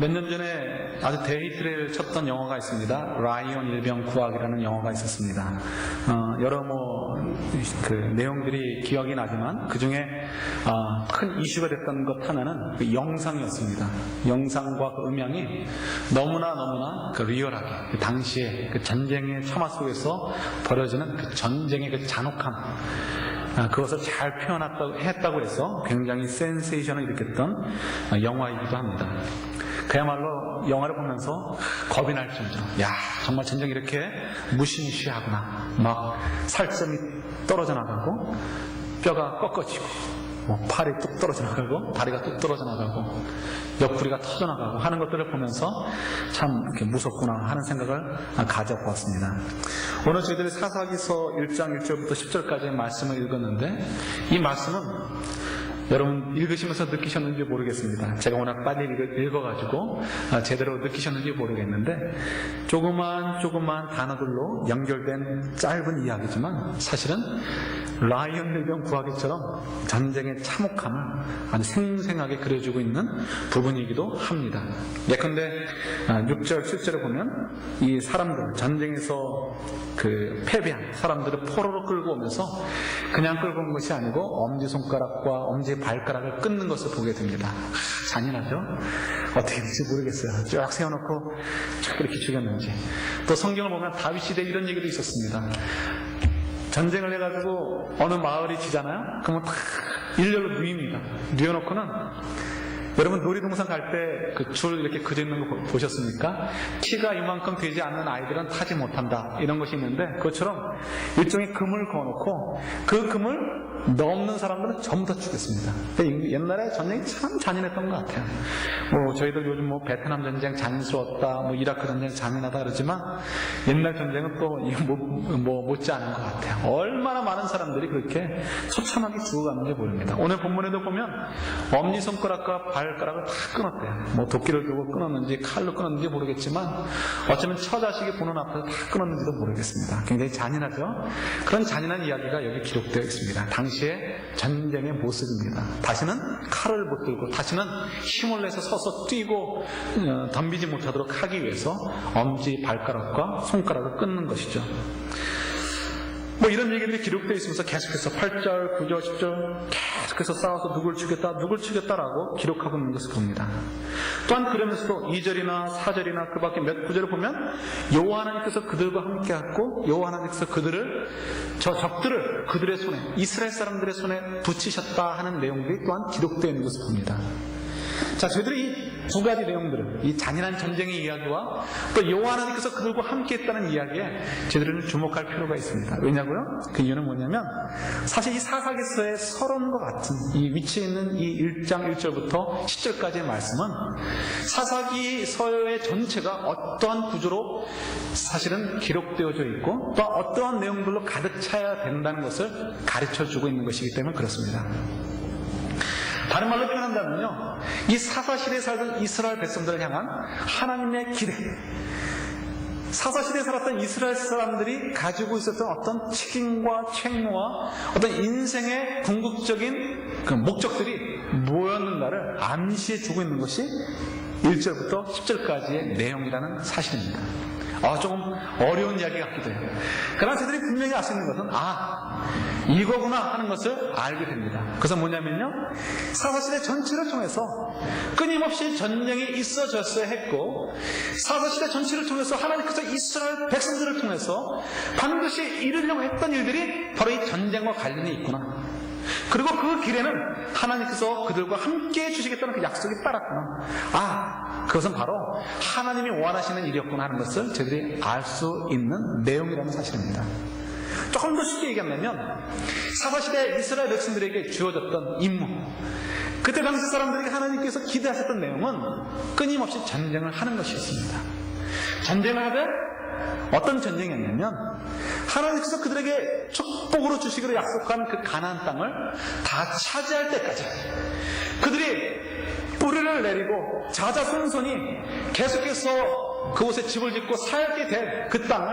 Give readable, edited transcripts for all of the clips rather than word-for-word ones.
몇 년 전에 아주 대히트를 쳤던 영화가 있습니다. 라이언 일병 구하기라는 영화가 있었습니다. 여러 그 내용들이 기억이 나지만 그 중에 큰 이슈가 됐던 것 하나는 그 영상이었습니다. 영상과 그 음향이 너무나 그 리얼하게 그 당시에 그 전쟁의 참화 속에서 벌어지는 그 전쟁의 그 잔혹함, 그것을 잘 표현했다고 해서 굉장히 센세이션을 일으켰던 영화이기도 합니다. 그야말로 영화를 보면서 겁이 날 정도로, 야, 정말 전쟁이 이렇게 무시무시하구나. 막 살점이 떨어져 나가고 뼈가 꺾어지고 팔이 뚝 떨어져 나가고 다리가 뚝 떨어져 나가고 옆구리가 터져 나가고 하는 것들을 보면서 참 이렇게 무섭구나 하는 생각을 가져보았습니다. 오늘 저희들이 사사기서 1장 1절부터 10절까지의 말씀을 읽었는데, 이 말씀은 여러분 읽으시면서 느끼셨는지 모르겠습니다. 제가 워낙 빨리 읽어가지고 제대로 느끼셨는지 모르겠는데, 조그만 단어들로 연결된 짧은 이야기지만 사실은 라이언 일병 구하기처럼 전쟁의 참혹함을 아주 생생하게 그려주고 있는 부분이기도 합니다. 예컨대 6절, 7절에 보면 이 사람들, 전쟁에서 그 패배한 사람들을 포로로 끌고 오면서 그냥 끌고 온 것이 아니고 엄지손가락과 엄지발가락을 끊는 것을 보게 됩니다. 잔인하죠? 어떻게 될지 모르겠어요. 쫙 세워놓고 쫙 이렇게 죽였는지. 또 성경을 보면 다윗 시대에 이런 얘기도 있었습니다. 전쟁을 해가지고 어느 마을이 지잖아요? 그러면 다 일렬로 누입니다. 누워놓고는, 여러분 놀이동산 갈 때 그 줄 이렇게 그저 있는 거 보셨습니까? 키가 이만큼 되지 않는 아이들은 타지 못한다, 이런 것이 있는데, 그것처럼 일종의 금을 그어놓고 그 금을 넘는 사람들은 전부 다 죽였습니다. 옛날에 전쟁이 참 잔인했던 것 같아요. 저희들 요즘 베트남 전쟁 잔인스러웠다, 이라크 전쟁 잔인하다 그러지만 옛날 전쟁은 또 못지않은 것 같아요. 얼마나 많은 사람들이 그렇게 처참하게 죽어가는지 모릅니다. 오늘 본문에도 보면 엄지손가락과 발가락을 다 끊었대요. 도끼를 들고 끊었는지 칼로 끊었는지 모르겠지만 어쩌면 처자식이 보는 앞에서 다 끊었는지도 모르겠습니다. 굉장히 잔인하죠? 그런 잔인한 이야기가 여기 기록되어 있습니다. 당시의 전쟁의 모습입니다. 다시는 칼을 못 들고, 다시는 힘을 내서 서서 뛰고 덤비지 못하도록 하기 위해서 엄지, 발가락과 손가락을 끊는 것이죠. 이런 얘기들이 기록되어 있으면서 계속해서 8절, 9절, 10절 계속해서 싸워서 누굴 죽였다라고 기록하고 있는 것을 봅니다. 또한 그러면서도 2절이나 4절이나 그 밖에 몇 구절을 보면 여호와 하나님께서 그들과 함께하고 여호와 하나님께서 저 적들을 그들의 손에, 이스라엘 사람들의 손에 붙이셨다 하는 내용들이 또한 기록되어 있는 것을 봅니다. 자, 저희들이 이 두 가지 내용들을, 이 잔인한 전쟁의 이야기와 또 여호와 하나님께서 그들과 함께 했다는 이야기에 저희들은 주목할 필요가 있습니다. 왜냐고요? 그 이유는 뭐냐면, 사실 이 사사기서의 서론과 같은 이 위치에 있는 이 1장 1절부터 10절까지의 말씀은 사사기서의 전체가 어떠한 구조로 사실은 기록되어져 있고 또 어떠한 내용들로 가득 차야 된다는 것을 가르쳐주고 있는 것이기 때문에 그렇습니다. 다른 말로 표현한다면요, 이 사사시대에 살던 이스라엘 백성들을 향한 하나님의 기대, 사사시대에 살았던 이스라엘 사람들이 가지고 있었던 어떤 책임과 책무와 어떤 인생의 궁극적인 그 목적들이 뭐였는가를 암시해주고 있는 것이 1절부터 10절까지의 내용이라는 사실입니다. 조금 어려운 이야기 같기도 해요. 그러나 저희들이 분명히 알 수 있는 것은 이거구나 하는 것을 알게 됩니다. 그래서 뭐냐면요, 사사시대 전체를 통해서 끊임없이 전쟁이 있어졌어야 했고, 사사시대 전체를 통해서 하나님께서 이스라엘 백성들을 통해서 반드시 이루려고 했던 일들이 바로 이 전쟁과 관련이 있구나. 그리고 그 길에는 하나님께서 그들과 함께 해주시겠다는 그 약속이 따랐구나. 그것은 바로 하나님이 원하시는 일이었구나 하는 것을 저희들이 알 수 있는 내용이라는 사실입니다. 조금 더 쉽게 얘기하면, 사사시대 이스라엘 백성들에게 주어졌던 임무, 그때 당시 사람들에게 하나님께서 기대하셨던 내용은 끊임없이 전쟁을 하는 것이었습니다. 전쟁을 하되 어떤 전쟁이었냐면, 하나님께서 그들에게 축복으로 주시기로 약속한 그 가나안 땅을 다 차지할 때까지 그들이 뿌리를 내리고 자자손손이 계속해서 그곳에 집을 짓고 살게 될 그 땅을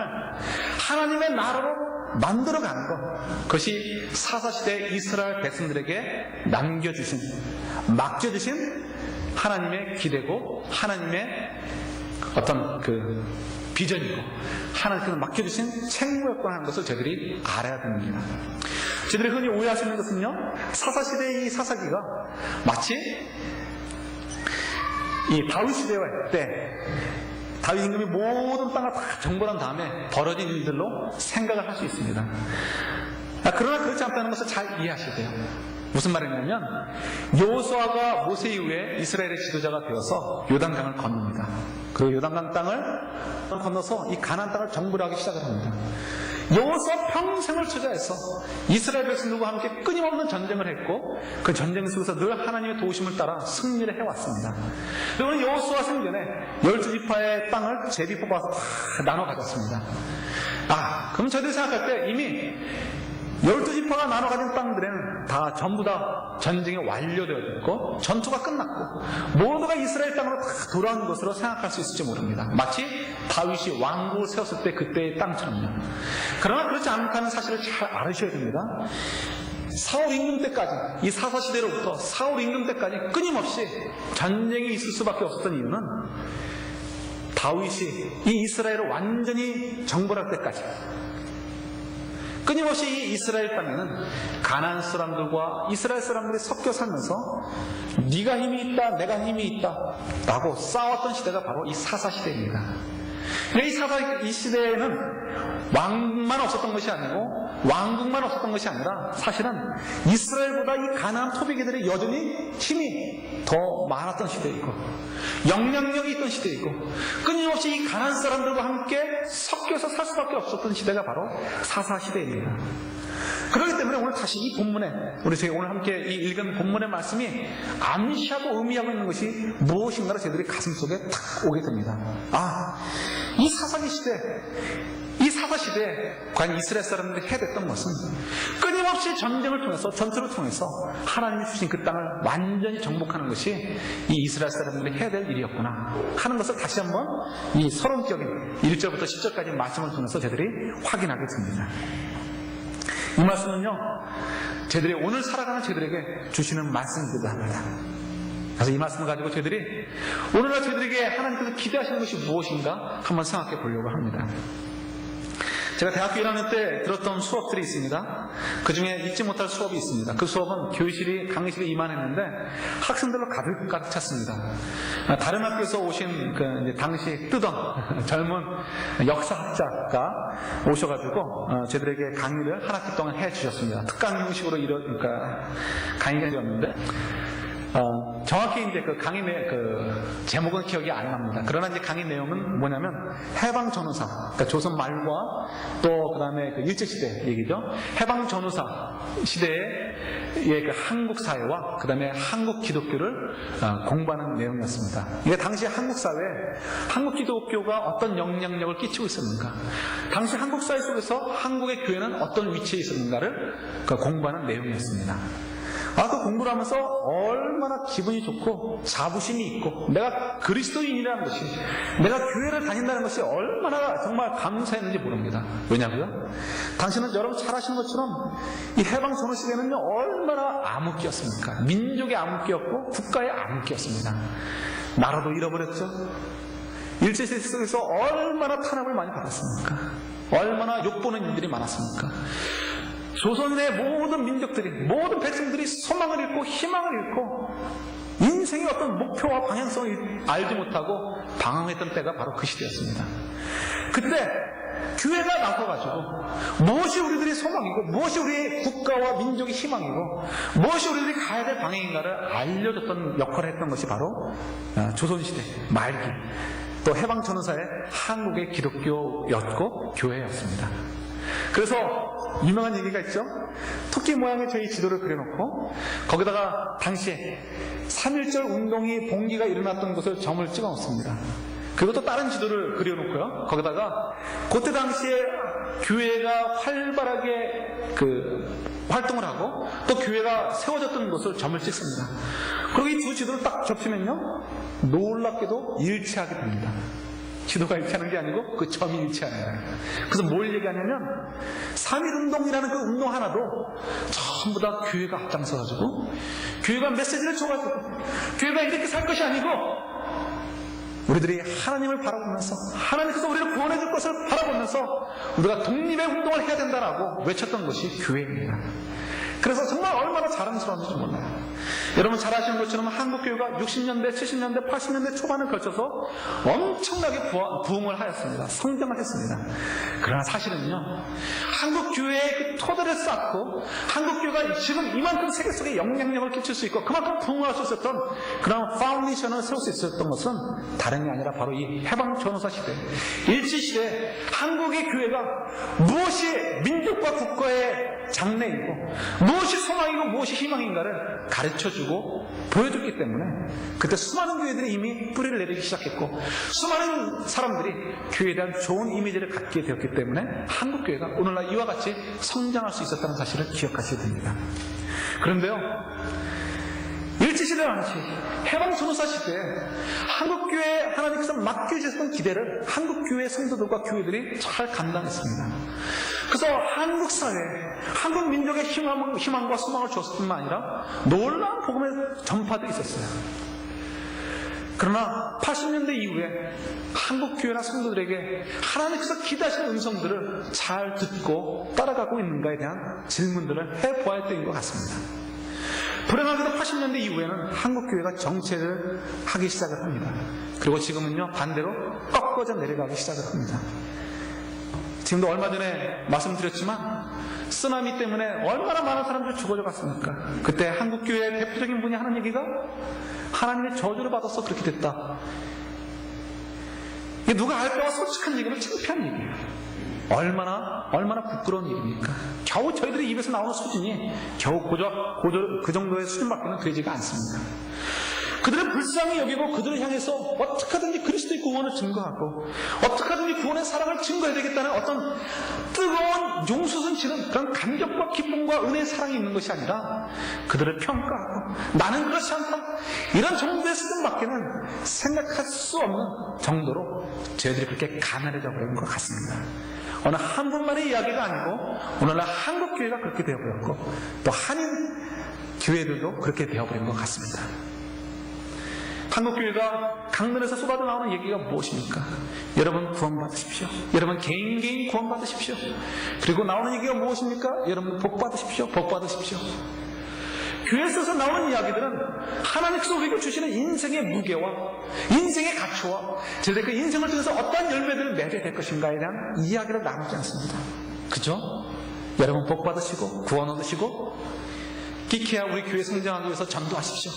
하나님의 나라로 만들어가는 것, 그것이 사사시대 이스라엘 백성들에게 맡겨주신 하나님의 기대고 하나님의 어떤 그 비전이고 하나님께서 맡겨주신 책무였구나 하는 것을 저희들이 알아야 됩니다. 저희들이 흔히 오해하시는 것은요, 사사시대의 이 사사기가 마치 이 다윗 시대 때 다윗 임금이 모든 땅을 다 정벌한 다음에 벌어진 일들로 생각을 할 수 있습니다. 그러나 그렇지 않다는 것을 잘 이해하셔야 돼요. 무슨 말이냐면 여호수아가 모세 이후에 이스라엘의 지도자가 되어서 요단강을 건넙니다. 그리고 요단강 땅을 건너서 이 가나안 땅을 정벌하기 시작을 합니다. 여호수아 평생을 투자해서 이스라엘 백성들과 함께 끊임없는 전쟁을 했고 그 전쟁 속에서 늘 하나님의 도우심을 따라 승리를 해왔습니다. 그리고 여호수아 생전에 12지파의 땅을 제비 뽑아서 다 나눠 가졌습니다. 그럼 저희들이 생각할 때 이미 12지파가 나눠 가진 땅들에는 다 전부 다 전쟁이 완료되어 있고 전투가 끝났고 모두가 이스라엘 땅으로 다 돌아온 것으로 생각할 수 있을지 모릅니다. 마치 다윗이 왕국을 세웠을 때 그때의 땅처럼요. 그러나 그렇지 않다는 사실을 잘 알으셔야 됩니다. 사울 임금 때까지, 이 사사시대로부터 사울 임금 때까지 끊임없이 전쟁이 있을 수밖에 없었던 이유는 다윗이 이 이스라엘을 완전히 정벌할 때까지 끊임없이 이 이스라엘 땅에는 가나안 사람들과 이스라엘 사람들이 섞여 살면서 네가 힘이 있다, 내가 힘이 있다 라고 싸웠던 시대가 바로 이 사사시대입니다. 이 시대에는 왕만 없었던 것이 아니고 왕국만 없었던 것이 아니라 사실은 이스라엘보다 이 가나안 토비기들이 여전히 힘이 더 많았던 시대이고 영향력이 있던 시대이고 끊임없이 이 가나안 사람들과 함께 섞여서 살 수밖에 없었던 시대가 바로 사사시대입니다. 그렇기 때문에 오늘 다시 이 본문에 우리 오늘 함께 이 읽은 본문의 말씀이 암시하고 의미하고 있는 것이 무엇인가를 저희들이 가슴속에 탁 오게 됩니다. 이 사사기 시대, 이 사사시대에 과연 이스라엘 사람들이 해야 됐던 것은 끊임없이 전쟁을 통해서 전투를 통해서 하나님이 주신 그 땅을 완전히 정복하는 것이 이 이스라엘 사람들이 해야 될 일이었구나 하는 것을 다시 한번 이 서론적인 1절부터 10절까지 말씀을 통해서 저희들이 확인하게 됩니다. 이 말씀은요, 저희들이 오늘 살아가는 저희들에게 주시는 말씀이기도 합니다. 그래서 이 말씀을 가지고 저희들이 오늘날 저희들에게 하나님께서 기대하시는 것이 무엇인가 한번 생각해 보려고 합니다. 제가 대학교 1학년 때 들었던 수업들이 있습니다. 그 중에 잊지 못할 수업이 있습니다. 그 수업은 교실이 강의실에 이만했는데 학생들로 가득 찼습니다. 다른 학교에서 오신 이제 당시 뜨던 젊은 역사학자가 오셔가지고 저희들에게 강의를 한 학기 동안 해주셨습니다. 특강 형식으로 강의가 되었는데 정확히 이제 그 강의 제목은 기억이 안 납니다. 그러나 이제 강의 내용은 뭐냐면 해방 전후사, 그러니까 조선 말과 또 그다음에 그 일제시대 얘기죠. 해방 전후사 시대의 그 한국 사회와 그다음에 한국 기독교를 공부하는 내용이었습니다. 이게 당시 한국 사회에 한국 기독교가 어떤 영향력을 끼치고 있었는가, 당시 한국 사회 속에서 한국의 교회는 어떤 위치에 있었는가를 공부하는 내용이었습니다. 그 공부를 하면서 얼마나 기분이 좋고 자부심이 있고 내가 그리스도인이라는 것이, 내가 교회를 다닌다는 것이 얼마나 정말 감사했는지 모릅니다. 왜냐고요? 당신은 여러분 잘 아시는 것처럼 이 해방 전후 시대는요 얼마나 암흑기였습니까? 민족의 암흑기였고 국가의 암흑기였습니다. 나라도 잃어버렸죠. 일제시대 속에서 얼마나 탄압을 많이 받았습니까? 얼마나 욕보는 일들이 많았습니까? 조선의 모든 민족들이, 모든 백성들이 소망을 잃고 희망을 잃고 인생의 어떤 목표와 방향성을 알지 못하고 방황했던 때가 바로 그 시대였습니다. 그때 교회가 나서가지고 무엇이 우리들의 소망이고 무엇이 우리의 국가와 민족의 희망이고 무엇이 우리들이 가야 될 방향인가를 알려줬던 역할을 했던 것이 바로 조선시대 말기 또 해방 전후사의 한국의 기독교였고 교회였습니다. 그래서 유명한 얘기가 있죠. 토끼 모양의 저희 지도를 그려놓고 거기다가 당시에 3.1절 운동이 봉기가 일어났던 곳을 점을 찍어 놓습니다. 그리고 또 다른 지도를 그려놓고요, 거기다가 그때 당시에 교회가 활발하게 활동을 하고 또 교회가 세워졌던 곳을 점을 찍습니다. 그리고 이 두 지도를 딱 접히면요 놀랍게도 일치하게 됩니다. 지도가 일치하는 게 아니고 그 점이 일치하는 거예요. 그래서 뭘 얘기하냐면 3.1운동이라는 그 운동 하나도 전부 다 교회가 앞장서가지고 교회가 메시지를 줘가지고 교회가 이렇게 살 것이 아니고 우리들이 하나님을 바라보면서 하나님께서 우리를 구원해 줄 것을 바라보면서 우리가 독립의 운동을 해야 된다라고 외쳤던 것이 교회입니다. 그래서 정말 얼마나 자랑스러운지 몰라요. 여러분 잘 아시는 것처럼 한국교회가 60년대, 70년대, 80년대 초반을 거쳐서 엄청나게 부흥을 하였습니다. 성장을 했습니다. 그러나 사실은요, 한국교회의 그 토대를 쌓고 한국교회가 지금 이만큼 세계 속에 영향력을 끼칠 수 있고 그만큼 부흥할 수 있었던 그런 파운데이션을 세울 수 있었던 것은 다른 게 아니라 바로 이 해방 전후사 시대, 일제시대 한국의 교회가 무엇이 민족과 국가의 장래이고 무엇이 소망이고 무엇이 희망인가를 가르쳐주고 보여줬기 때문에 그때 수많은 교회들이 이미 뿌리를 내리기 시작했고 수많은 사람들이 교회에 대한 좋은 이미지를 갖게 되었기 때문에 한국교회가 오늘날 이와 같이 성장할 수 있었다는 사실을 기억하셔야 됩니다. 그런데요, 일제시대 당시 해방전후사 시대에 한국교회에 하나님께서 맡겨주셨던 기대를 한국교회 성도들과 교회들이 잘 감당했습니다. 그래서 한국사회, 한국민족의 희망과 소망을 줬을 뿐만 아니라 놀라운 복음의 전파도 있었어요. 그러나 80년대 이후에 한국교회나 성도들에게 하나님께서 기대하시는 음성들을 잘 듣고 따라가고 있는가에 대한 질문들을 해보아야 되는 것 같습니다. 불행하게도 80년대 이후에는 한국교회가 정체를 하기 시작을 합니다. 그리고 지금은요, 반대로 꺾어져 내려가기 시작을 합니다. 지금도 얼마 전에 말씀드렸지만 쓰나미 때문에 얼마나 많은 사람들이 죽어져 갔습니까? 그때 한국교회의 대표적인 분이 하는 얘기가 하나님의 저주를 받아서 그렇게 됐다. 이게 누가 알까봐 솔직한 얘기는 창피한 얘기예요. 얼마나 부끄러운 일입니까? 겨우 저희들의 입에서 나오는 수준이 겨우 그 정도의 수준밖에는 되지가 않습니다. 그들을 불쌍히 여기고 그들을 향해서 어떻게 하든지 그리스도의 구원을 증거하고 어떻게 하든지 구원의 사랑을 증거해야 되겠다는 어떤 뜨거운 용수순 치는 그런 감격과 기쁨과 은혜의 사랑이 있는 것이 아니라 그들을 평가하고 나는 그렇지 않다, 이런 정도의 수준밖에는 생각할 수 없는 정도로 저희들이 그렇게 가난해져 버린 것 같습니다. 어느 한 분만의 이야기가 아니고 오늘날 한국교회가 그렇게 되어버렸고 또 한인 교회들도 그렇게 되어버린 것 같습니다. 한국교회가 강론에서 쏟아져 나오는 얘기가 무엇입니까? 여러분 구원받으십시오. 여러분 개인 구원받으십시오. 그리고 나오는 얘기가 무엇입니까? 여러분 복받으십시오. 복받으십시오. 교회에서 나오는 이야기들은 하나님께서 우리에게 주시는 인생의 무게와 인생의 가치와 저희들 그 인생을 통해서 어떠한 열매들을 맺게 될 것인가에 대한 이야기를 나누지 않습니다. 그죠? 여러분 복받으시고 구원 얻으시고 기케야 우리 교회 성장하기 위해서 전도하십시오.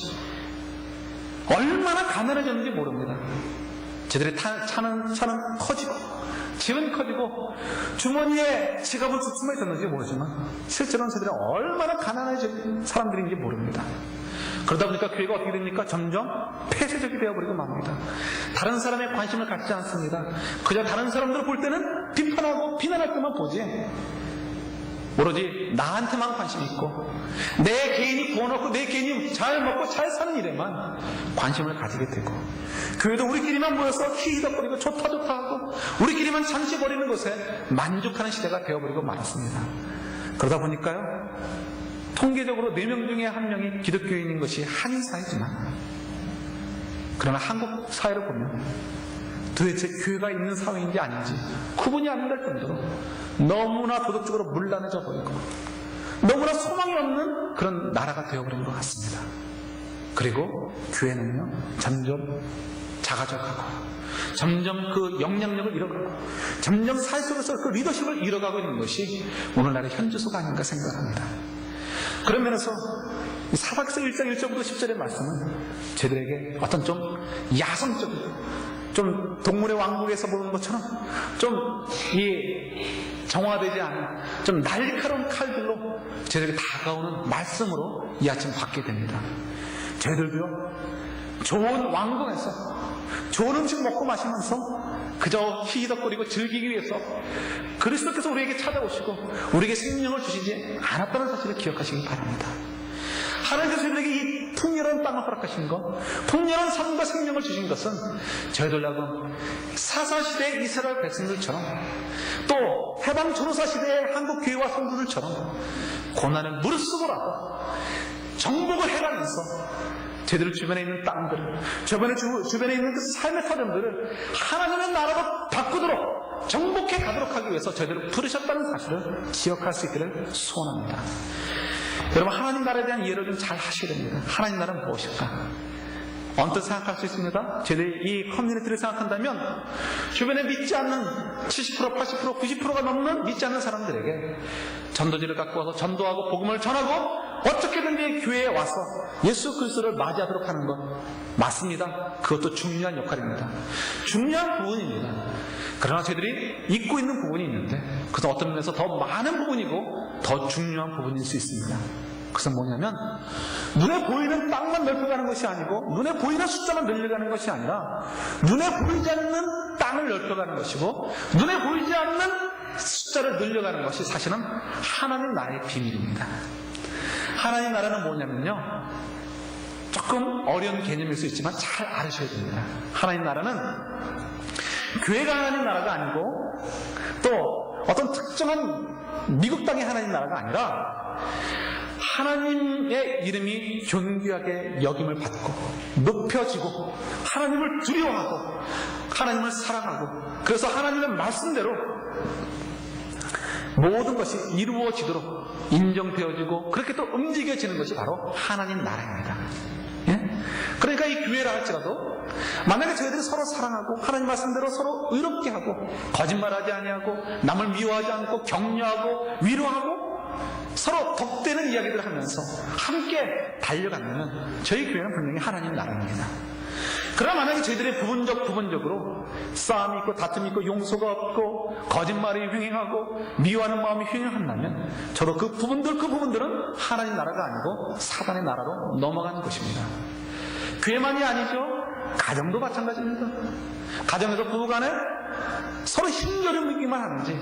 얼마나 가난해졌는지 모릅니다. 저들의 차는 커지고 집은 커지고 주머니에 지갑은 숨어 있었는지 모르지만 실제로는 저들이 얼마나 가난해진 사람들인지 모릅니다. 그러다 보니까 교회가 어떻게 됩니까? 점점 폐쇄적이 되어버리고 맙니다. 다른 사람의 관심을 갖지 않습니다. 그저 다른 사람들을 볼 때는 비판하고 비난할 때만 보지 오로지 나한테만 관심이 있고 내 개인이 구원받고 내 개인이 잘 먹고 잘 사는 일에만 관심을 가지게 되고 교회도 우리끼리만 모여서 히히덕거리고 좋다 하고 우리끼리만 잠시 버리는 것에 만족하는 시대가 되어버리고 말았습니다. 그러다 보니까요, 통계적으로 4명 중에 1명이 기독교인인 것이 한인사회지만 그러나 한국 사회를 보면 도대체 교회가 있는 사회인지 아닌지 구분이 안 될 정도로 너무나 도덕적으로 문란해져 버리고 너무나 소망이 없는 그런 나라가 되어버린 것 같습니다. 그리고 교회는요, 점점 작아져가고 점점 그 영향력을 잃어가고 점점 사회 속에서 그 리더십을 잃어가고 있는 것이 오늘날의 현주소가 아닌가 생각합니다. 그런 면에서 사박서 1장 1절부터 10절의 말씀은 저희들에게 어떤 좀 야성적이고 좀 동물의 왕국에서 보는 것처럼 좀 정화되지 않은 좀 날카로운 칼들로 저희들에게 다가오는 말씀으로 이 아침 받게 됩니다. 저희들도요, 좋은 왕궁에서 좋은 음식 먹고 마시면서 그저 히히덕거리고 즐기기 위해서 그리스도께서 우리에게 찾아오시고 우리에게 생명을 주시지 않았다는 사실을 기억하시기 바랍니다. 하나님께서 저희들에게 이 풍요로운 땅을 허락하신 것, 풍요로운 삶과 생명을 주신 것은 저희들 하여금 사사시대의 이스라엘 백성들처럼 또 해방 전후사 시대의 한국 교회와 성도들처럼 고난을 무릅쓰고라도 정복을 해가면서 저희들 주변에 있는 땅들을, 주변에 있는 그 삶의 터전들을 하나님의 나라로 바꾸도록 정복해 가도록 하기 위해서 저희들을 부르셨다는 사실을 기억할 수 있기를 소원합니다. 여러분, 하나님 나라에 대한 이해를 좀 잘 하셔야 됩니다. 하나님 나라는 무엇일까? 언뜻 생각할 수 있습니다. 저희들이 이 커뮤니티를 생각한다면 주변에 믿지 않는 70%, 80%, 90%가 넘는 믿지 않는 사람들에게 전도지를 갖고 와서 전도하고 복음을 전하고 어떻게든지 교회에 와서 예수 그리스도를 맞이하도록 하는 것 맞습니다. 그것도 중요한 역할입니다. 중요한 부분입니다. 그러나 저희들이 잊고 있는 부분이 있는데 그것은 어떤 면에서 더 많은 부분이고 더 중요한 부분일 수 있습니다. 그것은 뭐냐면 눈에 보이는 땅만 넓혀가는 것이 아니고 눈에 보이는 숫자만 늘려가는 것이 아니라 눈에 보이지 않는 땅을 넓혀가는 것이고 눈에 보이지 않는 숫자를 늘려가는 것이 사실은 하나님 나라의 비밀입니다. 하나님 나라는 뭐냐면요, 조금 어려운 개념일 수 있지만 잘 알으셔야 됩니다. 하나님 나라는 교회가 하나님 나라가 아니고 또 어떤 특정한 미국 땅의 하나님 나라가 아니라 하나님의 이름이 존귀하게 여김을 받고 높여지고 하나님을 두려워하고 하나님을 사랑하고 그래서 하나님의 말씀대로 모든 것이 이루어지도록 인정되어지고 그렇게 또 움직여지는 것이 바로 하나님 나라입니다. 예? 그러니까 이 교회라 할지라도 만약에 저희들이 서로 사랑하고 하나님 말씀대로 서로 의롭게 하고 거짓말하지 아니하고 남을 미워하지 않고 격려하고 위로하고 서로 덕되는 이야기들을 하면서 함께 달려가면 저희 교회는 분명히 하나님 나라입니다. 그러나 만약에 저희들이 부분적으로 싸움이 있고 다툼이 있고 용서가 없고 거짓말이 횡행하고 미워하는 마음이 횡행한다면 저도 그 부분들은 하나님 나라가 아니고 사단의 나라로 넘어가는 것입니다. 교회만이 아니죠. 가정도 마찬가지입니다. 가정에서 부부간에 서로 힘겨루기만 하는지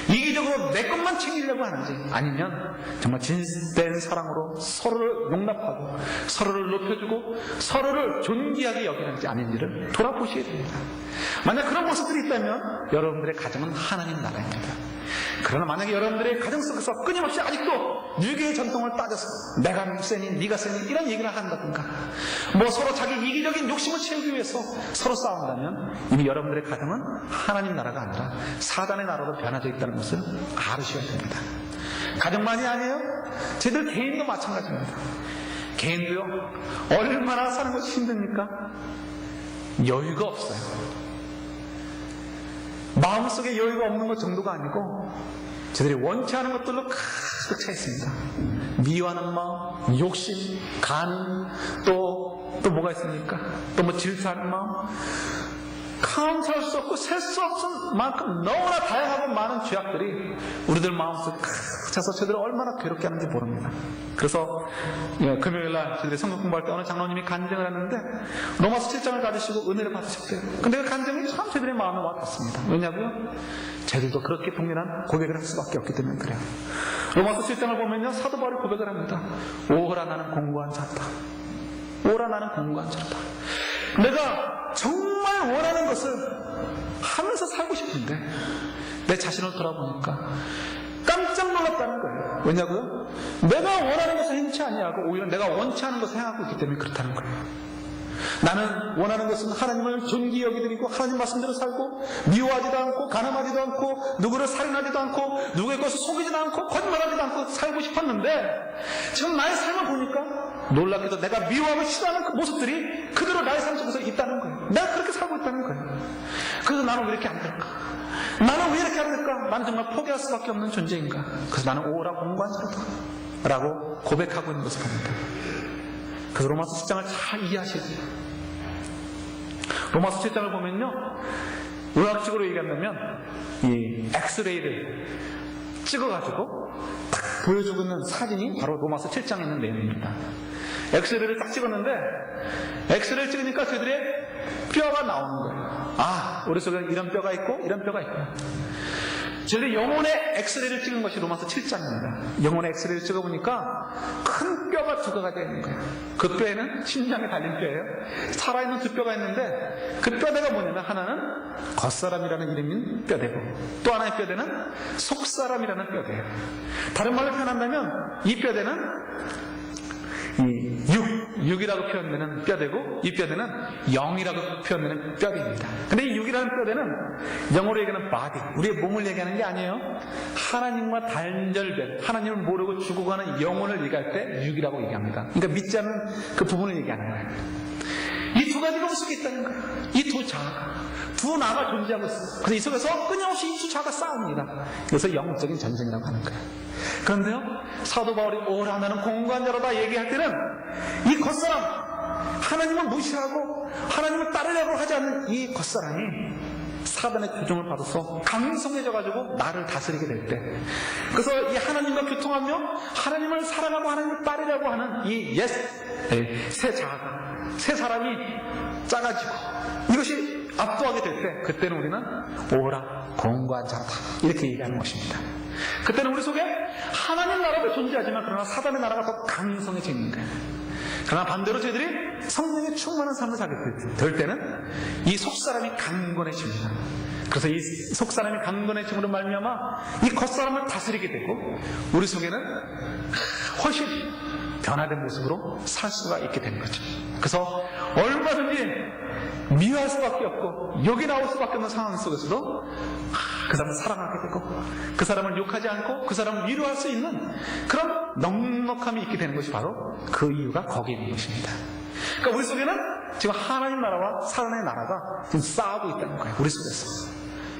이기적으로 내 것만 챙기려고 하는지 아니면 정말 진실된 사랑으로 서로를 용납하고 서로를 높여주고 서로를 존귀하게 여기는지 아닌지를 돌아보셔야 됩니다. 만약 그런 모습들이 있다면 여러분들의 가정은 하나님 나라입니다. 그러나 만약에 여러분들의 가정 속에서 끊임없이 아직도 유교의 전통을 따져서 내가 세니 네가 세니 이런 얘기를 한다든가 뭐 서로 자기 이기적인 욕심을 채우기 위해서 서로 싸운다면 이미 여러분들의 가정은 하나님 나라가 아니라 사단의 나라로 변화되어 있다는 것을 알으셔야 됩니다. 가정만이 아니에요. 저희들 개인도 마찬가지입니다. 개인도요, 얼마나 사는 것이 힘듭니까? 여유가 없어요. 마음속에 여유가 없는 것 정도가 아니고 저들이 원치 않은 것들로 가득 차 있습니다. 미워하는 마음, 욕심, 간, 또 뭐가 있습니까? 또 뭐 질투하는 마음, 카운트할 수 없고 셀 수 없을 만큼 너무나 다양하고 많은 죄악들이 우리들 마음속에 가득 차서 저들을 얼마나 괴롭게 하는지 모릅니다. 그래서 금요일날 저들이 성경 공부할 때 어느 장로님이 간증을 했는데 로마서 7장을 가지시고 은혜를 받으셨대요. 근데 그 간증이 참 저들의 마음에 와닿습니다. 왜냐고요? 저들도 그렇게 동일한 고백을 할 수밖에 없기 때문에 그래요. 로마서 7장을 보면요, 사도 바울이 고백을 합니다. 오라 나는 공고한 자다. 오라 나는 공고한 자다. 내가 정말 원하는 것을 하면서 살고 싶은데 내 자신을 돌아보니까 깜짝 놀랐다는 거예요. 왜냐고요? 내가 원하는 것을 행치 아니하고 오히려 내가 원치 않은 것을 행하고 있기 때문에 그렇다는 거예요. 나는 원하는 것은 하나님을 존귀히 여기드리고 하나님 말씀대로 살고 미워하지도 않고 가늠하지도 않고 누구를 살인하지도 않고 누구의 것을 속이지도 않고 거짓말하지도 않고 살고 싶었는데 지금 나의 삶을 보니까 놀랍게도 내가 미워하고 싫어하는 그 모습들이 그대로 나의 삶 속에서 있다는 거예요. 내가 그렇게 살고 있다는 거예요. 그래서 나는 왜 이렇게 안 될까? 나는 왜 이렇게 안 될까? 나는 정말 포기할 수밖에 없는 존재인가? 그래서 나는 오라 공고한 자다 라고 고백하고 있는 것을 봅니다. 그래서 로마서 7장을 잘 이해하셔야 돼요. 로마서 7장을 보면요, 의학적으로 얘기한다면 이 엑스레이를 찍어가지고 딱 보여주고 있는 사진이 바로 로마서 7장에 있는 내용입니다. 엑스레이를 딱 찍었는데 엑스레이를 찍으니까 저들의 뼈가 나오는 거예요. 아, 우리 속에 이런 뼈가 있고 이런 뼈가 있구나. 저희들이 영혼의 엑스레이를 찍은 것이 로마서 7장입니다. 영혼의 엑스레이를 찍어보니까 큰 뼈가 두 개가 되어 있는 거예요. 그 뼈에는 심장에 달린 뼈예요. 살아있는 두 뼈가 있는데 그 뼈대가 뭐냐면 하나는 겉사람이라는 이름인 뼈대고 또 하나의 뼈대는 속사람이라는 뼈대예요. 다른 말로 표현한다면 이 뼈대는 육이라고 표현되는 뼈대고 이 뼈대는 영이라고 표현되는 뼈대입니다. 근데 이 육이라는 뼈대는 영어로 얘기하는 body, 우리의 몸을 얘기하는 게 아니에요. 하나님과 단절된, 하나님을 모르고 죽어가는 영혼을 얘기할 때 육이라고 얘기합니다. 그러니까 믿지 않는 그 부분을 얘기하는 거예요. 이 두 가지가 속에 있다는 거예요. 이 두 자아가, 두 나가 존재하고 있어요. 그래서 이 속에서 끊임없이 이 두 자아가 싸웁니다. 그래서 영적인 전쟁이라고 하는 거예요. 그런데요, 사도 바울이 오라 나는 공관자로다 얘기할 때는 이 겉사람, 하나님을 무시하고 하나님을 따르려고 하지 않는 이 겉사람이 사단의 조종을 받아서 강성해져가지고 나를 다스리게 될 때, 그래서 이 하나님과 교통하며 하나님을 사랑하고 하나님을 따르려고 하는 이 새 자아가, 새 사람이 작아지고 이것이 압도하게 될 때, 그때는 우리는 오라 공관자로다 이렇게 얘기하는 것입니다. 그때는 우리 속에 하나님 나라도 존재하지만 그러나 사단의 나라가 더 강성해지는 거예요. 그러나 반대로 저희들이 성령에 충만한 삶을 살게 될 때는 이 속사람이 강건해집니다. 그래서 이 속사람이 강건해짐으로 말미암아 이 겉사람을 다스리게 되고 우리 속에는 훨씬 변화된 모습으로 살 수가 있게 되는 거죠. 그래서 얼마든지 미워할 수밖에 없고 욕이 나올 수밖에 없는 상황 속에서도 그 사람을 사랑하게 되고 그 사람을 욕하지 않고 그 사람을 위로할 수 있는 그런 넉넉함이 있게 되는 것이 바로 그 이유가 거기에 있는 것입니다. 그러니까 우리 속에는 지금 하나님 나라와 사단의 나라가 지금 싸우고 있다는 거예요. 우리 속에서.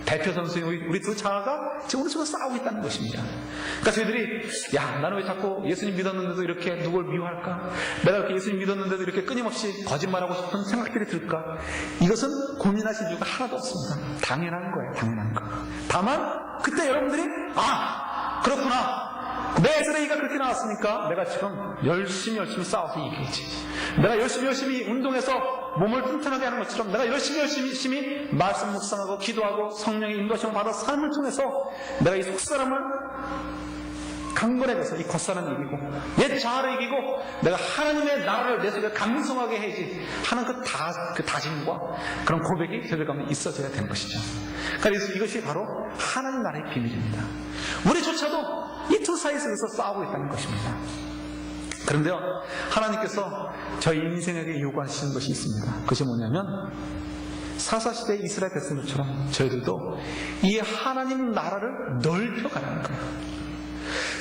대표 선수인 우리 두 자아가 지금 우리 속에서 싸우고 있다는 것입니다. 그러니까 저희들이 야 나는 왜 자꾸 예수님 믿었는데도 이렇게 누굴 미워할까? 내가 이렇게 예수님 믿었는데도 이렇게 끊임없이 거짓말하고 싶은 생각들이 들까? 이것은 고민하실 이유가 하나도 없습니다. 당연한 거예요. 당연한 거. 다만 그때 여러분들이 그렇구나. 내 엑스레이가 그렇게 나왔으니까 내가 지금 열심히 싸워서 이기지. 내가 열심히 운동해서 몸을 튼튼하게 하는 것처럼 내가 열심히 말씀 묵상하고 기도하고 성령의 인도하심을 받아 삶을 통해서 내가 이 속사람을 강건해져서 이 겉사람을 이기고 옛 자아를 이기고 내가 하나님의 나라를 내 속에 강성하게 해야지 하는 그 다짐과 그런 고백이 저들 가운데 있어져야 되는 것이죠. 그래서 이것이 바로 하나님 나라의 비밀입니다. 우리조차도 이 두 사이 속에서 싸우고 있다는 것입니다. 그런데요, 하나님께서 저희 인생에게 요구하시는 것이 있습니다. 그것이 뭐냐면 사사시대 이스라엘 백성들처럼 저희들도 이 하나님 나라를 넓혀가라는 거예요.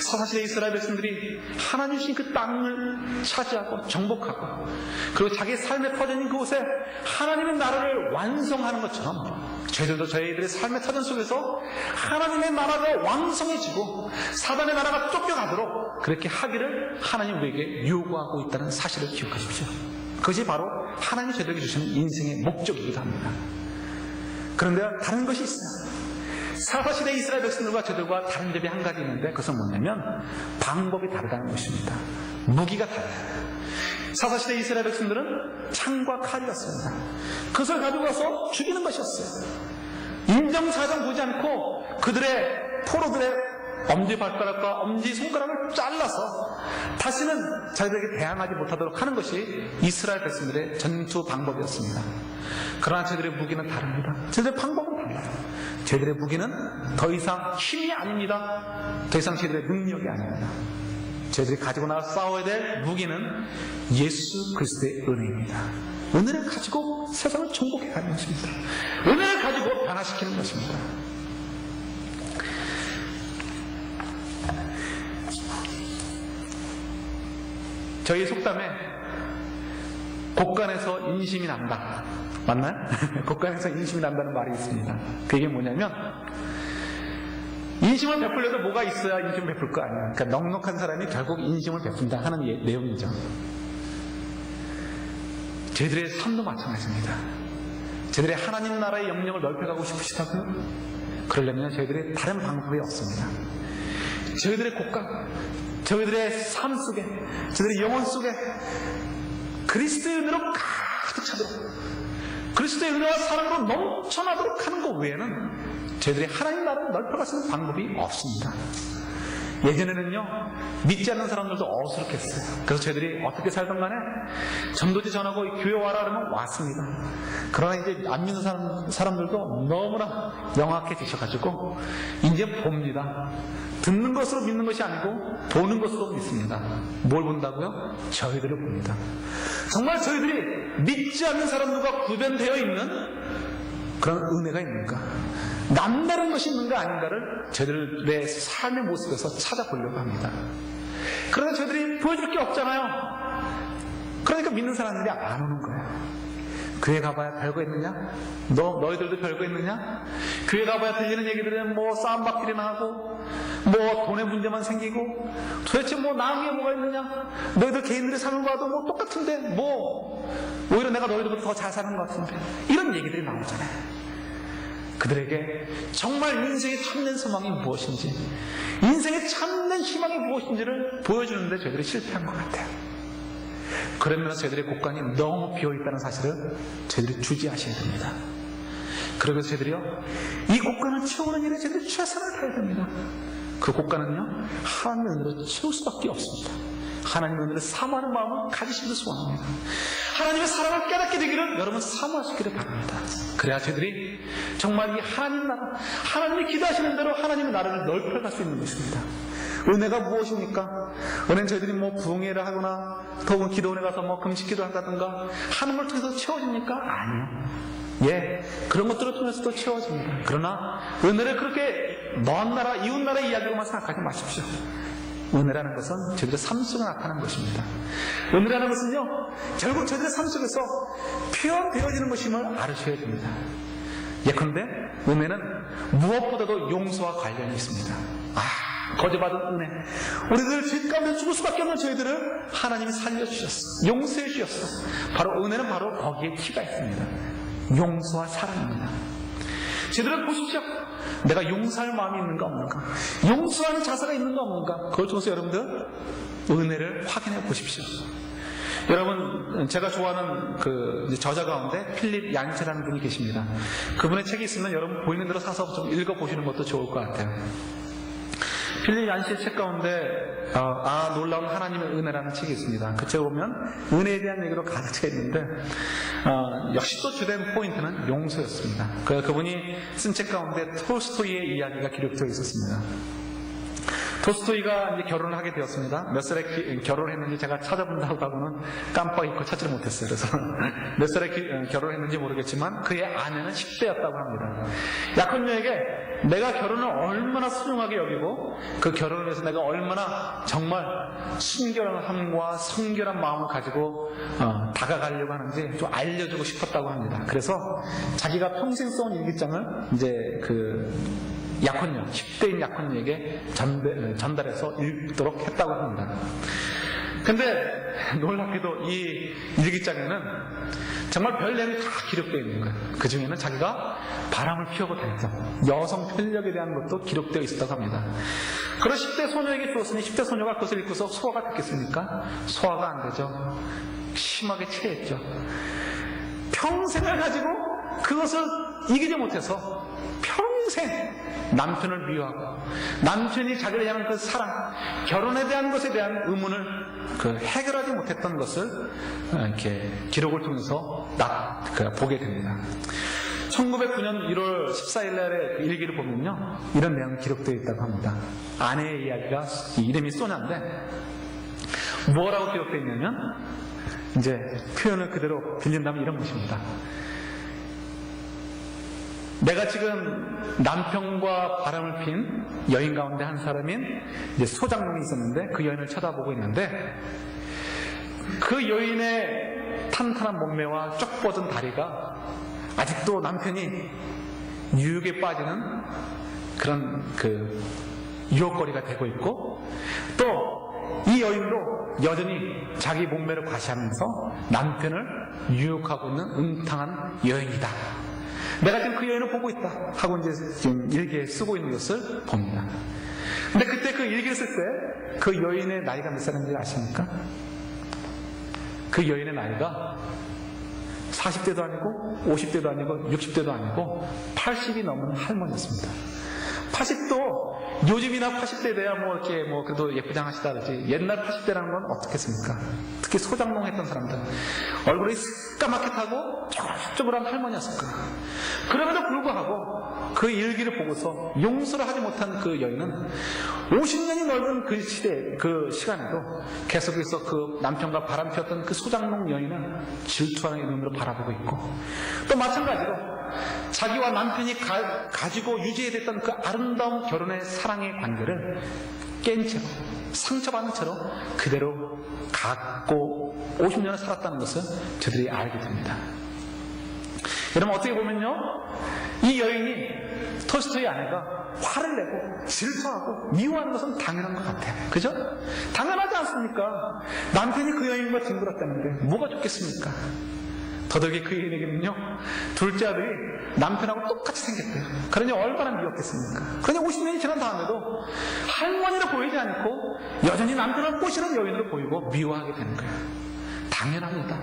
사사시대 이스라엘 백성들이 하나님 주신 그 땅을 차지하고 정복하고 그리고 자기 삶에 터진 그곳에 하나님의 나라를 완성하는 것처럼 저희들도 저희들의 삶의 터전 속에서 하나님의 나라가 왕성해지고 사단의 나라가 쫓겨가도록 그렇게 하기를 하나님 우리에게 요구하고 있다는 사실을 기억하십시오. 그것이 바로 하나님이 저희들에게 주시는 인생의 목적이기도 합니다. 그런데 다른 것이 있어요. 사사시대 이스라엘 백성들과 저들과 다른 점이 한 가지 있는데 그것은 뭐냐면 방법이 다르다는 것입니다. 무기가 달라요. 사사시대 이스라엘 백성들은 창과 칼이었습니다. 그것을 가지고 가서 죽이는 것이었어요. 인정사정 보지 않고 그들의 포로들의 엄지발가락과 엄지손가락을 잘라서 다시는 자기들에게 대항하지 못하도록 하는 것이 이스라엘 백성들의 전투 방법이었습니다. 그러나 저희들의 무기는 다릅니다. 저희들의 방법은 달라요. 저희들의 무기는 더 이상 힘이 아닙니다. 더 이상 저희들의 능력이 아닙니다. 저희들이 가지고 나서 싸워야 될 무기는 예수 그리스도의 은혜입니다. 은혜를 가지고 세상을 정복해 가는 것입니다. 은혜를 가지고 변화시키는 것입니다. 저희 속담에 곳간에서 인심이 난다. 맞나요? 곳간에서 인심이 난다는 말이 있습니다. 그게 뭐냐면 인심을 베풀려도 뭐가 있어야 인심을 베풀 거 아니에요. 그러니까 넉넉한 사람이 결국 인심을 베푼다 하는 내용이죠. 저희들의 삶도 마찬가지입니다. 저희들의 하나님 나라의 영역을 넓혀가고 싶으시다고요? 그러려면 저희들의 다른 방법이 없습니다. 저희들의 곳간, 저희들의 삶 속에, 저희들의 영혼 속에 그리스도의 은혜로 가득 차도록, 그리스도의 은혜와 사랑으로 넘쳐나도록 하는 것 외에는 저희들이 하나님 나라를 넓혀갈 수 있는 방법이 없습니다. 예전에는요, 믿지 않는 사람들도 어수룩했어요. 그래서 저희들이 어떻게 살던 간에 전도지 전하고 교회 와라 그러면 왔습니다. 그러나 이제 안 믿는 사람들도 너무나 명확해지셔가지고 이제 봅니다. 듣는 것으로 믿는 것이 아니고 보는 것으로 믿습니다. 뭘 본다고요? 저희들을 봅니다. 정말 저희들이 믿지 않는 사람들과 구별되어 있는 그런 은혜가 있는가? 남다른 것이 있는가 아닌가를 저희들의 삶의 모습에서 찾아보려고 합니다. 그러나 저희들이 보여줄 게 없잖아요. 그러니까 믿는 사람들이 안 오는 거예요. 교회 가봐야 별거 있느냐? 너희들도 별거 있느냐? 교회 가봐야 들리는 얘기들은 뭐 싸움박질이나 하고 뭐 돈의 문제만 생기고 도대체 뭐 나은 게 뭐가 있느냐? 너희들 개인들의 삶을 봐도 뭐 똑같은데 뭐 오히려 내가 너희들보다 더 잘 사는 것 같은데 이런 얘기들이 나오잖아요. 그들에게 정말 인생의 참된 소망이 무엇인지, 인생의 참된 희망이 무엇인지를 보여주는데 저희들이 실패한 것 같아요. 그러면서 저희들의 곳간이 너무 비어있다는 사실을 저희들이 주지하셔야 됩니다. 그러면서 저희들이요, 이 곳간을 채우는 일에 저희들이 최선을 다해야 됩니다. 그 곳간은요, 하나님의 은혜로 채울 수밖에 없습니다. 하나님의 은혜를 사모하는 마음을 가지시기를 소원합니다. 하나님의 사랑을 깨닫게 되기를 여러분 사모하시기를 바랍니다. 그래야 저희들이 정말 이 하나님 나라, 하나님이 기도하시는 대로 하나님의 나라를 넓혀갈 수 있는 것입니다. 은혜가 무엇입니까? 은혜는 저희들이 뭐 부흥회를 하거나 더욱은 기도원에 가서 뭐 금식기도 한다든가 하는 걸 통해서 채워집니까? 아니요. 예, 그런 것들을 통해서도 채워집니다. 그러나 은혜를 그렇게 먼 나라, 이웃 나라의 이야기로만 생각하지 마십시오. 은혜라는 것은 저희들의 삶 속에 나타나는 것입니다. 은혜라는 것은요, 결국 저희들의 삶 속에서 표현되어지는 것임을 알으셔야 됩니다. 예컨대 은혜는 무엇보다도 용서와 관련이 있습니다. 거저받은 은혜, 우리들 죄 가운데 죽을 수밖에 없는 저희들을 하나님이 살려주셨어, 용서해 주셨어. 바로 은혜는 바로 거기에 키가 있습니다. 용서와 사랑입니다. 저희들은 보십시오. 내가 용서할 마음이 있는가 없는가, 용서하는 자세가 있는가 없는가, 그걸 통해서 여러분들 은혜를 확인해 보십시오. 여러분, 제가 좋아하는 그 저자 가운데 필립 얀체라는 분이 계십니다. 그분의 책이 있으면 여러분 보이는 대로 사서 좀 읽어보시는 것도 좋을 것 같아요. 필립 얀시의 책 가운데 놀라운 하나님의 은혜라는 책이 있습니다. 그 책을 보면 은혜에 대한 얘기로 가득 차 있는데 역시 또 주된 포인트는 용서였습니다. 그분이 쓴 책 가운데 톨스토이의 이야기가 기록되어 있었습니다. 톨스토이가 이제 결혼을 하게 되었습니다. 몇 살에 결혼을 했는지 제가 찾아본다고 하고는 깜빡 잊고 찾지를 못했어요. 그래서 몇 살에 결혼을 했는지 모르겠지만 그의 아내는 10대였다고 합니다. 약혼녀에게 내가 결혼을 얼마나 소중하게 여기고 그 결혼을 위해서 내가 얼마나 정말 순결함과 성결한 마음을 가지고 다가가려고 하는지 좀 알려주고 싶었다고 합니다. 그래서 자기가 평생 써온 일기장을 이제 약혼녀, 10대인 약혼녀에게 전달해서 읽도록 했다고 합니다. 근데 놀랍게도 이 일기장에는 정말 별 내용이 다 기록되어 있는 거예요. 그 중에는 자기가 바람을 피우고 다녔던 여성 편력에 대한 것도 기록되어 있었다고 합니다. 그런 10대 소녀에게 주었으니 10대 소녀가 그것을 읽고서 소화가 됐겠습니까? 소화가 안 되죠. 심하게 체했죠. 평생을 가지고 그것을 이기지 못해서 평생 남편을 미워하고 남편이 자기를 향한 그 사랑, 결혼에 대한 것에 대한 의문을 해결하지 못했던 것을 이렇게 기록을 통해서 보게 됩니다. 1909년 1월 14일 날의 일기를 보면요, 이런 내용이 기록되어 있다고 합니다. 아내의 이야기가, 이름이 소냐인데 뭐라고 기록되어 있냐면 이제 표현을 그대로 빌린다면 이런 것입니다. 내가 지금 남편과 바람을 핀 여인 가운데 한 사람인 이제 소장농이 있었는데 그 여인을 쳐다보고 있는데 그 여인의 탄탄한 몸매와 쭉 뻗은 다리가 아직도 남편이 유혹에 빠지는 그런 유혹거리가 되고 있고, 또 이 여인도 여전히 자기 몸매를 과시하면서 남편을 유혹하고 있는 음탕한 여인이다. 내가 지금 그 여인을 보고 있다 하고 이제 지금 일기에 쓰고 있는 것을 봅니다. 근데 그때 그 일기를 쓸 때 그 여인의 나이가 몇 살인지 아십니까? 그 여인의 나이가 40대도 아니고 50대도 아니고 60대도 아니고 80이 넘은 할머니였습니다. 80도 요즘이나 80대 돼야 이렇게 그래도 예쁘장하시다 그러지, 옛날 80대라는 건 어떻겠습니까? 특히 소장농 했던 사람들 얼굴이 까맣게 타고 쪼글쪼글한 할머니였을 거예요. 그럼에도 불구하고 그 일기를 보고서 용서를 하지 못한 그 여인은 50년이 넘은 그 시대, 그 시간에도 계속해서 그 남편과 바람 피웠던 그 소장농 여인은 질투하는 눈으로 바라보고 있고, 또 마찬가지로 자기와 남편이 가지고 유지해야 그 아름다운 결혼의 사랑의 관계를 깬 채로, 상처받은 채로 그대로 갖고 50년을 살았다는 것을 저들이 알게 됩니다. 여러분, 어떻게 보면요, 이 여인이 톨스토이 아내가 화를 내고 질투하고 미워하는 것은 당연한 것 같아요. 그죠? 당연하지 않습니까? 남편이 그 여인과 뒹굴었다는데 뭐가 좋겠습니까? 더덕이 그 여인에게는요, 둘째 아들이 남편하고 똑같이 생겼대요. 그러니 얼마나 미웠겠습니까? 그러니 50년이 지난 다음에도 할머니로 보이지 않고 여전히 남편을 꼬시는 여인으로 보이고 미워하게 되는 거예요. 당연합니다.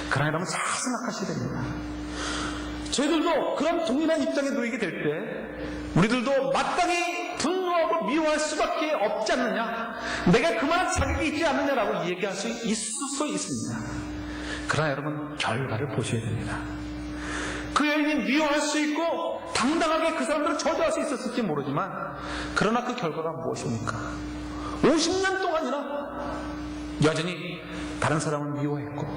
그러나 여러분, 잘 생각하셔야 됩니다. 저희들도 그런 동일한 입장에 놓이게 될 때 우리들도 마땅히 분노하고 미워할 수밖에 없지 않느냐, 내가 그만한 자격이 있지 않느냐라고 얘기할 수 있을 수 있습니다. 그러나 여러분, 결과를 보셔야 됩니다. 그 여인이 미워할 수 있고 당당하게 그 사람들을 저주할 수 있었을지 모르지만, 그러나 그 결과가 무엇입니까? 50년 동안이나 여전히 다른 사람을 미워했고,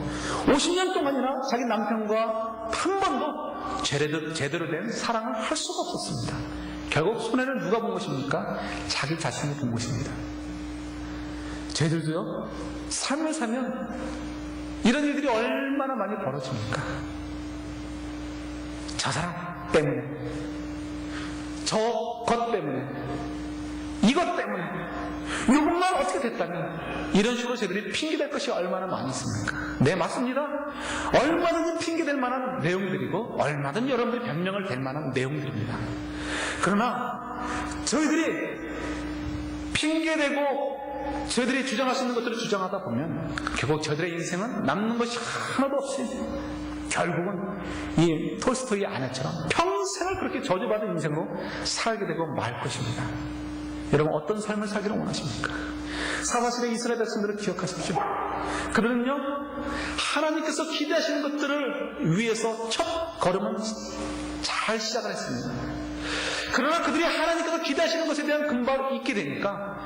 50년 동안이나 자기 남편과 한 번도 제대로 된 사랑을 할 수가 없었습니다. 결국 손해를 누가 본 것입니까? 자기 자신이 본 것입니다. 저희들도요, 삶을 살면 이런 일들이 얼마나 많이 벌어집니까? 저 사람 때문에, 저것 때문에, 이것 때문에, 이것만 어떻게 됐다면, 이런 식으로 저희들이 핑계댈 것이 얼마나 많이 있습니까? 네, 맞습니다. 얼마든지 핑계댈 만한 내용들이고 얼마든지 여러분들이 변명을 댈 만한 내용들입니다. 그러나 저희들이 핑계대고 저희들이 주장할 수 있는 것들을 주장하다 보면 결국 저희들의 인생은 남는 것이 하나도 없이 결국은 이 톨스토이 아내처럼 평생을 그렇게 저주받은 인생으로 살게 되고 말 것입니다. 여러분, 어떤 삶을 살기를 원하십니까? 사사시대 이스라엘 백성들을 기억하십시오. 그들은요, 하나님께서 기대하시는 것들을 위해서 첫 걸음은 잘 시작을 했습니다. 그러나 그들이 하나님께서 기대하시는 것에 대한 근거를 잊게 되니까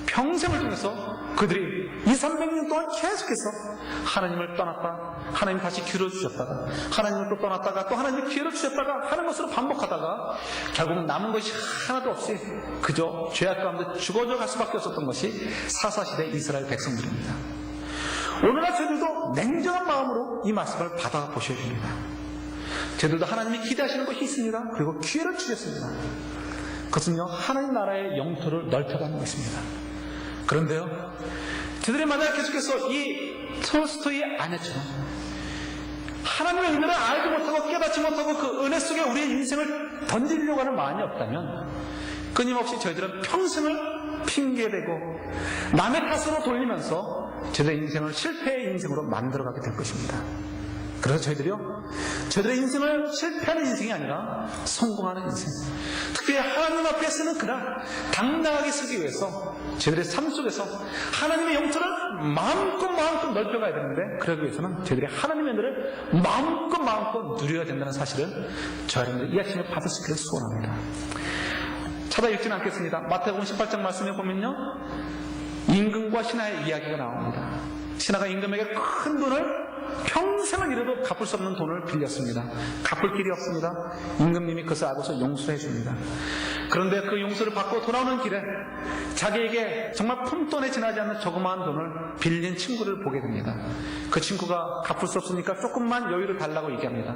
평생을 통해서 그들이 200-300년 동안 계속해서 하나님을 떠났다, 하나님 다시 기회를 주셨다가 하나님을 또 떠났다가 또 하나님이 기회를 주셨다가 하는 것으로 반복하다가 결국 남은 것이 하나도 없이 그저 죄악 가운데 죽어져 갈 수밖에 없었던 것이 사사시대 이스라엘 백성들입니다. 오늘날 저희들도 냉정한 마음으로 이 말씀을 받아보셔야 됩니다. 저희들도 하나님이 기대하시는 것이 있습니다. 그리고 기회를 주셨습니다. 그것은요, 하나님 나라의 영토를 넓혀가는 것입니다. 그런데요, 저들이 만약 계속해서 이 톨스토이 아내처럼 하나님의 은혜를 알지 못하고 깨닫지 못하고 그 은혜 속에 우리의 인생을 던지려고 하는 마음이 없다면 끊임없이 저희들은 평생을 핑계대고 남의 탓으로 돌리면서 저희들의 인생을 실패의 인생으로 만들어가게 될 것입니다. 그래서 저희들의 인생을 실패하는 인생이 아니라 성공하는 인생, 특별히 하나님 앞에 서는 그날 당당하게 서기 위해서 저희들의 삶 속에서 하나님의 영토를 마음껏 넓혀가야 되는데, 그러기 위해서는 저희들이 하나님의 은혜를 마음껏 누려야 된다는 사실을 저 여러분들 이 아침에 받을 수 있기를 소원합니다. 찾아 읽지는 않겠습니다. 마태복음 18장 말씀에 보면요, 임금과 신하의 이야기가 나옵니다. 신하가 임금에게 큰 돈을 평생을 일해도 갚을 수 없는 돈을 빌렸습니다. 갚을 길이 없습니다. 임금님이 그것을 알고서 용서를 해줍니다. 그런데 그 용서를 받고 돌아오는 길에 자기에게 정말 푼돈에 지나지 않는 조그마한 돈을 빌린 친구를 보게 됩니다. 그 친구가 갚을 수 없으니까 조금만 여유를 달라고 얘기합니다.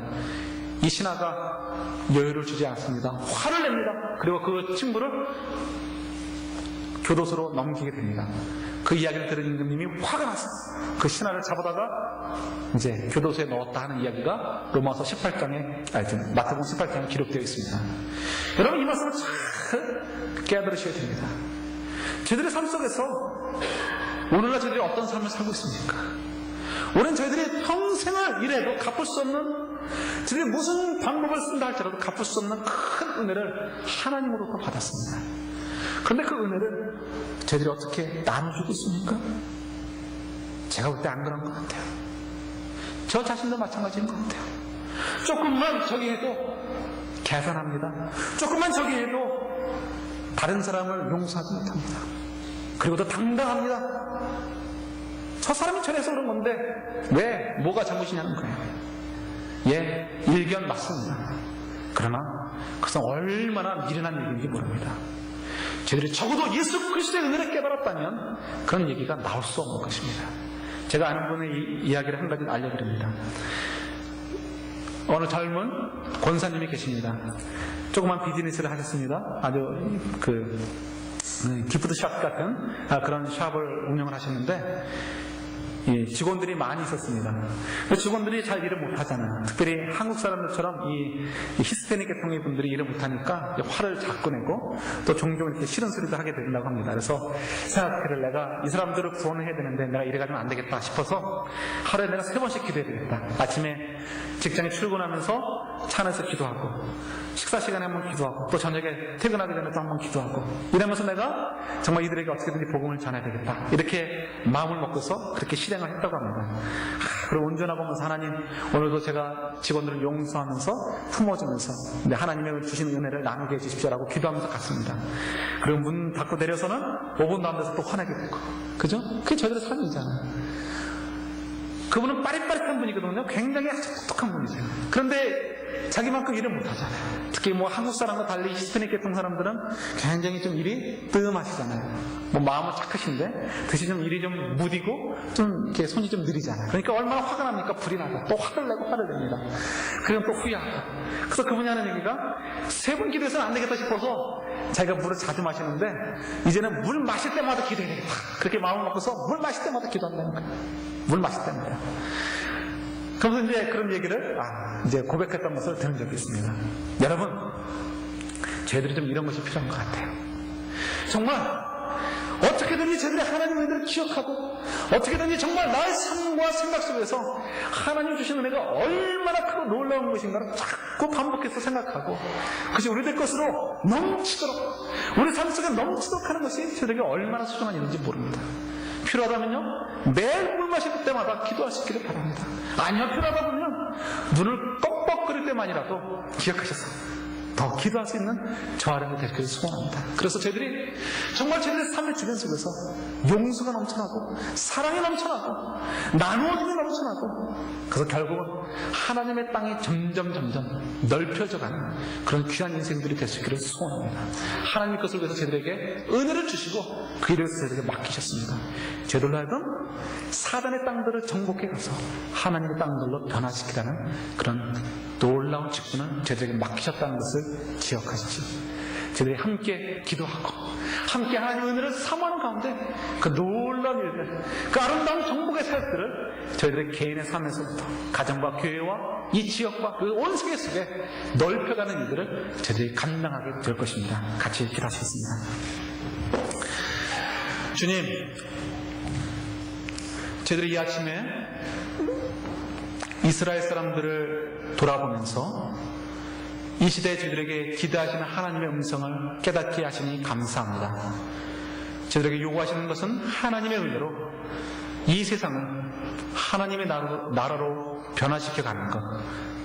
이 신하가 여유를 주지 않습니다. 화를 냅니다. 그리고 그 친구를 교도소로 넘기게 됩니다. 그 이야기를 들은 임금님이 화가 나서 그 신하를 잡아다가 이제 교도소에 넣었다 하는 이야기가 로마서 18장에, 마태복음 18장에 기록되어 있습니다. 여러분, 이 말씀을 잘 깨달으셔야 됩니다. 저희들의 삶 속에서 오늘날 저희들이 어떤 삶을 살고 있습니까? 우리는 저희들이 평생을 일해도 갚을 수 없는, 저희들이 무슨 방법을 쓴다 할지라도 갚을 수 없는 큰 은혜를 하나님으로부터 받았습니다. 그런데 그 은혜를 저희들이 어떻게 나눠주고 있습니까? 제가 볼 때 안 그런 것 같아요. 저 자신도 마찬가지인 것 같아요. 조금만 저기 해도 계산합니다. 조금만 저기 해도 다른 사람을 용서하지 못합니다. 그리고 더 당당합니다. 저 사람이 저래서 그런 건데 왜? 뭐가 잘못이냐는 거예요. 예, 일견 맞습니다. 그러나 그것은 얼마나 미련한 얘기인지 모릅니다. 저희들이 적어도 예수 그리스도의 은혜를 깨달았다면 그런 얘기가 나올 수 없는 것입니다. 제가 아는 분의 이야기를 한 가지 알려드립니다. 어느 젊은 권사님이 계십니다. 조그만 비즈니스를 하셨습니다. 아주 기프트 샵 같은 그런 샵을 운영을 하셨는데 직원들이 많이 있었습니다. 직원들이 잘 일을 못하잖아요. 특별히 한국 사람들처럼 이 히스패닉 계통의 분들이 일을 못하니까 화를 자꾸 내고 또 종종 이렇게 싫은 소리도 하게 된다고 합니다. 그래서 생각해를 내가 이 사람들을 구원을 해야 되는데 내가 이래 가지면 안 되겠다 싶어서 하루에 내가 3번씩 기도해야 되겠다. 아침에 직장에 출근하면서 차 안에서 기도하고 식사 시간에 한번 기도하고 또 저녁에 퇴근하기 전에 또 한번 기도하고 이러면서 내가 정말 이들에게 어떻게든지 복음을 전해야 되겠다. 이렇게 마음을 먹고서 그렇게 실행을 했다고 합니다. 그리고 운전하고 오면서 하나님 오늘도 제가 직원들을 용서하면서 품어주면서 근데 하나님의 주신 은혜를 나누게 해주십시오라고 기도하면서 갔습니다. 그리고 문 닫고 내려서는 5분도 안 돼서 또 화내게 되고 그죠? 그게 저희들의 삶이잖아요. 그분은 빠릿빠릿한 분이거든요. 굉장히 아주 똑똑한 분이세요. 그런데 자기만큼 일을 못하잖아요. 특히 한국 사람과 달리 히스패닉 계통 사람들은 굉장히 좀 일이 뜸하시잖아요. 마음은 착하신데 대신 좀 일이 좀 무디고 좀 이렇게 손이 좀 느리잖아요. 그러니까 얼마나 화가 납니까? 불이 나고 또 화를 내고 화를 냅니다. 그럼 또 후회하고. 그래서 그분이 하는 얘기가 3번 기도해서는 안 되겠다 싶어서 자기가 물을 자주 마시는데 이제는 물 마실 때마다 기도해야 되겠다. 그렇게 마음을 먹고서 물 마실 때마다 기도한다는 거예요. 물 마실 때마다. 그러면서 이제 그런 얘기를 이제 고백했던 것을 들은 적이 있습니다. 여러분, 저희들이 좀 이런 것이 필요한 것 같아요. 정말 어떻게든지 저희들이 하나님의 은혜를 기억하고 어떻게든지 정말 나의 삶과 생각 속에서 하나님 주신 은혜가 얼마나 크고 놀라운 것인가를 자꾸 반복해서 생각하고 그것이 우리들 것으로 넘치도록 우리 삶 속에 넘치도록 하는 것이 저희들에게 얼마나 소중한 일인지 모릅니다. 필요하다면요 매일 물 마실 때마다 기도할 수 있기를 바랍니다. 아니요 필요하다면요 눈을 꺽꺽거릴 때만이라도 기억하셔서 더 기도할 수 있는 저 아름이 되기를 소원합니다. 그래서 저희들이 정말 저희들의 삶의 주변 속에서 용서가 넘쳐나고 사랑이 넘쳐나고 나누어짐이 넘쳐나고 그래서 결국은 하나님의 땅이 점점 넓혀져가는 그런 귀한 인생들이 될 수 있기를 소원합니다. 하나님 것을 위해서 저희들에게 은혜를 주시고 그 일을 위해서 저희들에게 맡기셨습니다. 저희들로 하여금 사단의 땅들을 정복해 가서 하나님의 땅들로 변화시키라는 그런 놀라운 직분을 저희들에게 맡기셨다는 것을 기억하시죠. 저희들이 함께 기도하고 함께 하나님의 은혜를 사모하는 가운데 그 놀라운 일들, 그 아름다운 정복의 사역들을 저희들의 개인의 삶에서부터 가정과 교회와 이 지역과 그 온 세계 속에 넓혀가는 일들을 저희들이 감당하게 될 것입니다. 같이 기도하시겠습니다. 주님, 저희들이 이 아침에 이스라엘 사람들을 돌아보면서 이 시대에 저희들에게 기대하시는 하나님의 음성을 깨닫게 하시니 감사합니다. 저희들에게 요구하시는 것은 하나님의 은혜로 이 세상을 하나님의 나라로 변화시켜가는 것,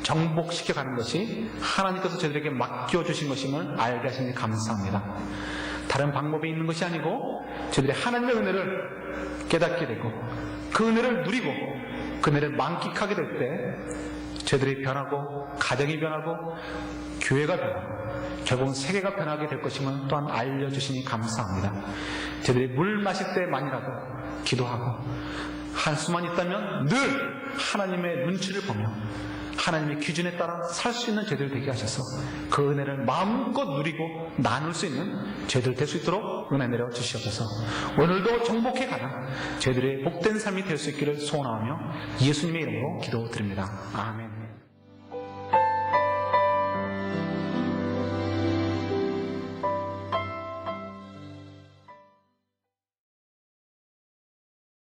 정복시켜가는 것이 하나님께서 저희들에게 맡겨주신 것임을 알게 하시니 감사합니다. 다른 방법이 있는 것이 아니고 저희들이 하나님의 은혜를 깨닫게 되고 그 은혜를 누리고 그 은혜를 만끽하게 될 때 저희들이 변하고 가정이 변하고 교회가 변하고 결국은 세계가 변하게 될 것임을 또한 알려주시니 감사합니다. 저희들이 물 마실 때만이라도 기도하고 한수만 있다면 늘 하나님의 눈치를 보며 하나님의 기준에 따라 살 수 있는 저희들 되게 하셔서 그 은혜를 마음껏 누리고 나눌 수 있는 저희들 될 수 있도록 은혜 내려 주시옵소서. 오늘도 정복해 가는 저희들의 복된 삶이 될 수 있기를 소원하며 예수님의 이름으로 기도드립니다. 아멘.